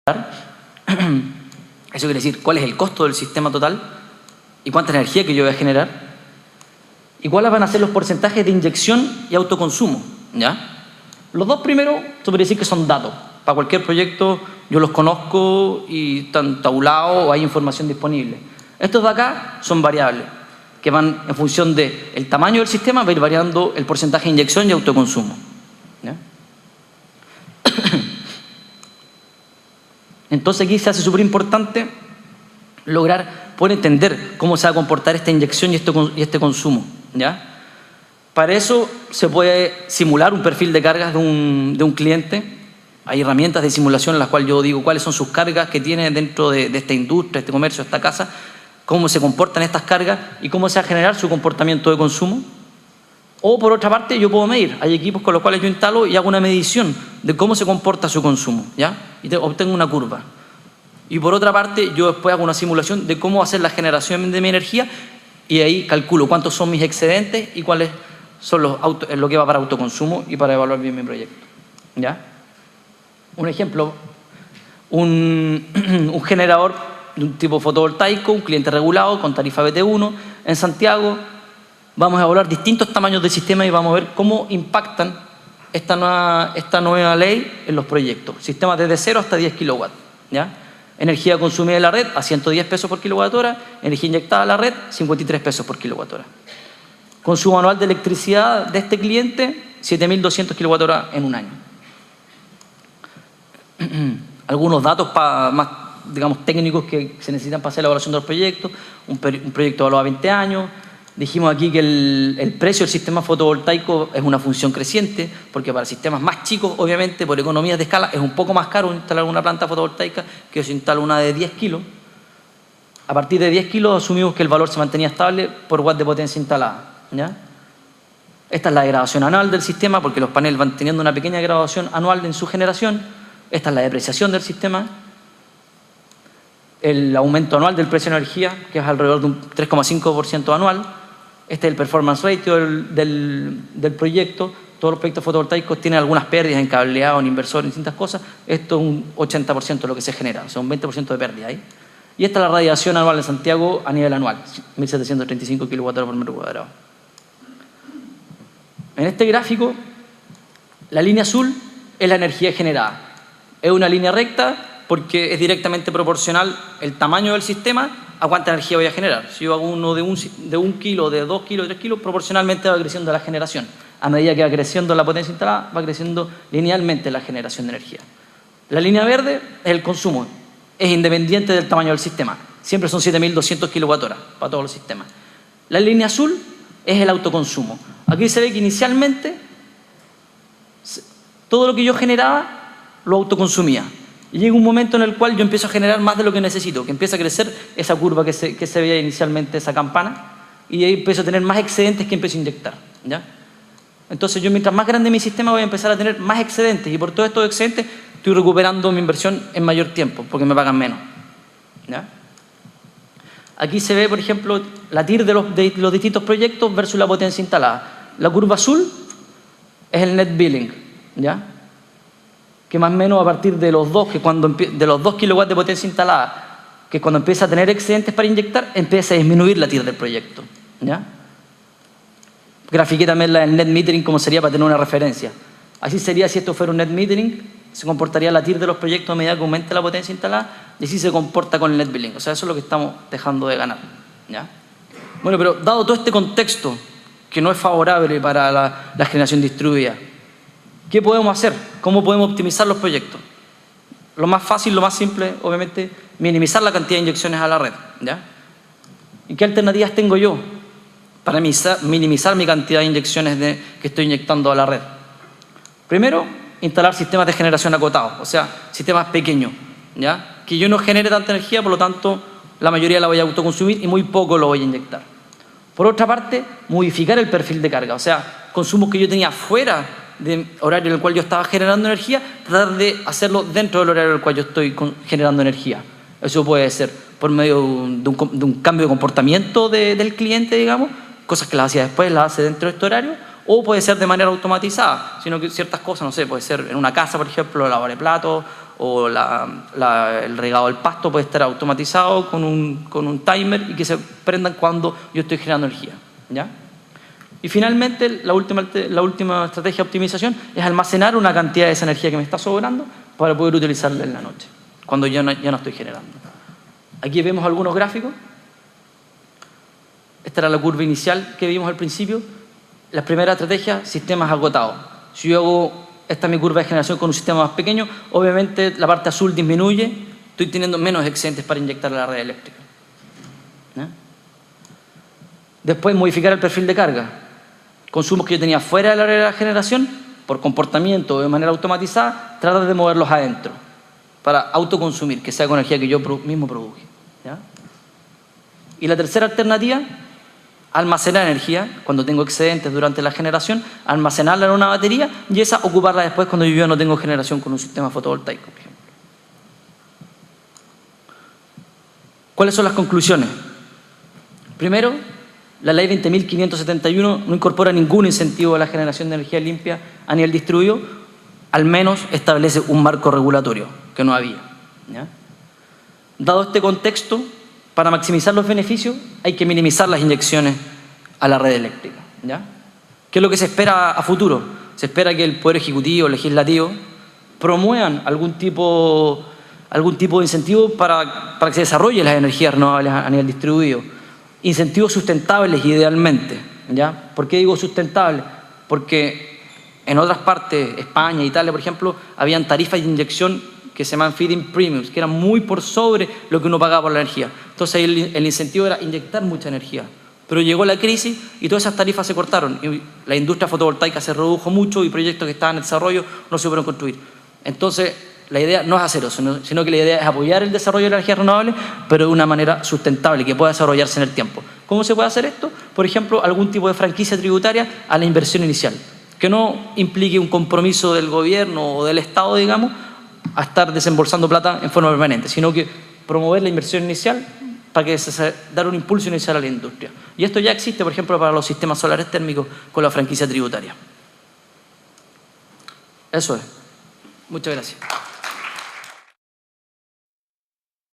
Eso quiere decir cuál es el costo del sistema total y cuánta energía que yo voy a generar y cuáles van a ser los porcentajes de inyección y autoconsumo, ¿ya? Los dos primeros, tú podrías decir que son datos. Para cualquier proyecto yo los conozco y están tabulados o hay información disponible. Estos de acá son variables que van en función del tamaño del sistema, va a ir variando el porcentaje de inyección y autoconsumo, ¿ya? Entonces aquí se hace súper importante lograr poder entender cómo se va a comportar esta inyección y este consumo, ¿ya? Para eso se puede simular un perfil de cargas de un cliente. Hay herramientas de simulación en las cuales yo digo cuáles son sus cargas que tiene dentro de esta industria, este comercio, esta casa, cómo se comportan estas cargas y cómo se va a generar su comportamiento de consumo. O por otra parte yo puedo medir, hay equipos con los cuales yo instalo y hago una medición de cómo se comporta su consumo, ¿ya? Y obtengo una curva. Y por otra parte yo después hago una simulación de cómo hacer la generación de mi energía y ahí calculo cuántos son mis excedentes y cuáles son lo que va para autoconsumo y para evaluar bien mi proyecto, ¿ya? Un ejemplo, un generador de un tipo fotovoltaico, un cliente regulado con tarifa BT1 en Santiago. Vamos a evaluar distintos tamaños del sistema y vamos a ver cómo impactan esta nueva ley en los proyectos. Sistemas desde 0 hasta 10 kilowatts, ¿ya? Energía consumida en la red a 110 pesos por kilowatt hora, energía inyectada a la red 53 pesos por kilowatt hora. Consumo anual de electricidad de este cliente 7.200 kilowatt hora en un año. Algunos datos más, digamos, técnicos que se necesitan para hacer la evaluación de los proyectos. Un proyecto evaluado a 20 años. Dijimos aquí que el precio del sistema fotovoltaico es una función creciente, porque para sistemas más chicos, obviamente, por economías de escala, es un poco más caro instalar una planta fotovoltaica que si instala una de 10 kilos. A partir de 10 kilos asumimos que el valor se mantenía estable por watt de potencia instalada, ¿ya? Esta es la degradación anual del sistema, porque los paneles van teniendo una pequeña degradación anual en su generación. Esta es la depreciación del sistema. El aumento anual del precio de energía, que es alrededor de un 3,5% anual. Este es el performance ratio del proyecto. Todos los proyectos fotovoltaicos tienen algunas pérdidas en cableado, en inversor, en distintas cosas. Esto es un 80% de lo que se genera, o sea, un 20% de pérdida ahí. Y esta es la radiación anual en Santiago a nivel anual, 1.735 kWh por metro cuadrado. En este gráfico, la línea azul es la energía generada. Es una línea recta porque es directamente proporcional el tamaño del sistema a cuánta energía voy a generar. Si yo hago uno de 1 kilo, de 2 kilos, de 3 kilos, proporcionalmente va creciendo la generación. A medida que va creciendo la potencia instalada, va creciendo linealmente la generación de energía. La línea verde es el consumo. Es independiente del tamaño del sistema. Siempre son 7.200 kWh para todos los sistemas. La línea azul es el autoconsumo. Aquí se ve que inicialmente todo lo que yo generaba lo autoconsumía. Y llega un momento en el cual yo empiezo a generar más de lo que necesito, que empieza a crecer esa curva que se veía inicialmente, esa campana, y ahí empiezo a tener más excedentes que empiezo a inyectar, ¿ya? Entonces yo, mientras más grande mi sistema, voy a empezar a tener más excedentes, y por todos estos excedentes estoy recuperando mi inversión en mayor tiempo, porque me pagan menos, ¿ya? Aquí se ve, por ejemplo, la TIR de los distintos proyectos versus la potencia instalada. La curva azul es el net billing, ¿ya? Que más o menos a partir de los 2 kilowatts de potencia instalada, que cuando empieza a tener excedentes para inyectar, empieza a disminuir la TIR del proyecto, ¿ya? Grafiqué también el net metering como sería para tener una referencia. Así sería si esto fuera un net metering, se comportaría la TIR de los proyectos a medida que aumente la potencia instalada, y así se comporta con el net billing. O sea, eso es lo que estamos dejando de ganar, ¿ya? Bueno, pero dado todo este contexto que no es favorable para la generación distribuida, ¿qué podemos hacer? ¿Cómo podemos optimizar los proyectos? Lo más fácil, lo más simple, obviamente, minimizar la cantidad de inyecciones a la red, ¿ya? ¿Y qué alternativas tengo yo para minimizar mi cantidad de inyecciones que estoy inyectando a la red? Primero, instalar sistemas de generación acotados, o sea, sistemas pequeños, ¿ya? Que yo no genere tanta energía, por lo tanto, la mayoría la voy a autoconsumir y muy poco lo voy a inyectar. Por otra parte, modificar el perfil de carga, o sea, consumos que yo tenía fuera del horario en el cual yo estaba generando energía, tratar de hacerlo dentro del horario en el cual yo estoy generando energía. Eso puede ser por medio de un cambio de comportamiento del cliente, digamos, cosas que las hacía después, las hace dentro de este horario, o puede ser de manera automatizada, sino que ciertas cosas, no sé, puede ser en una casa, por ejemplo, lavar platos, o el regado del pasto puede estar automatizado con un timer y que se prendan cuando yo estoy generando energía, ¿ya? Y finalmente, la última estrategia de optimización es almacenar una cantidad de esa energía que me está sobrando para poder utilizarla en la noche, cuando ya no estoy generando. Aquí vemos algunos gráficos. Esta era la curva inicial que vimos al principio. La primera estrategia, sistemas agotados. Si yo hago, esta es mi curva de generación con un sistema más pequeño, obviamente la parte azul disminuye, estoy teniendo menos excedentes para inyectar a la red eléctrica. ¿Ya? Después, modificar el perfil de carga. Consumos que yo tenía fuera de la red de la generación, por comportamiento o de manera automatizada, tratar de moverlos adentro para autoconsumir, que sea con energía que yo mismo produje. ¿Ya? Y la tercera alternativa, almacenar energía cuando tengo excedentes durante la generación, almacenarla en una batería y esa ocuparla después cuando yo ya no tengo generación con un sistema fotovoltaico, por ejemplo. ¿Cuáles son las conclusiones? Primero, la ley 20.571 no incorpora ningún incentivo a la generación de energía limpia a nivel distribuido, al menos establece un marco regulatorio que no había. ¿Ya? Dado este contexto, para maximizar los beneficios hay que minimizar las inyecciones a la red eléctrica. ¿Ya? ¿Qué es lo que se espera a futuro? Se espera que el Poder Ejecutivo, Legislativo, promuevan algún tipo de incentivo para que se desarrollen las energías renovables a nivel distribuido. Incentivos sustentables idealmente. ¿Ya? ¿Por qué digo sustentables? Porque en otras partes, España, Italia, por ejemplo, habían tarifas de inyección que se llaman feed-in premiums, que eran muy por sobre lo que uno pagaba por la energía. Entonces el incentivo era inyectar mucha energía. Pero llegó la crisis y todas esas tarifas se cortaron. Y la industria fotovoltaica se redujo mucho y proyectos que estaban en desarrollo no se pudieron construir. Entonces la idea no es hacer eso, sino que la idea es apoyar el desarrollo de la energía renovable, pero de una manera sustentable, que pueda desarrollarse en el tiempo. ¿Cómo se puede hacer esto? Por ejemplo, algún tipo de franquicia tributaria a la inversión inicial, que no implique un compromiso del gobierno o del Estado, digamos, a estar desembolsando plata en forma permanente, sino que promover la inversión inicial para que dar un impulso inicial a la industria. Y esto ya existe, por ejemplo, para los sistemas solares térmicos con la franquicia tributaria. Eso es. Muchas gracias.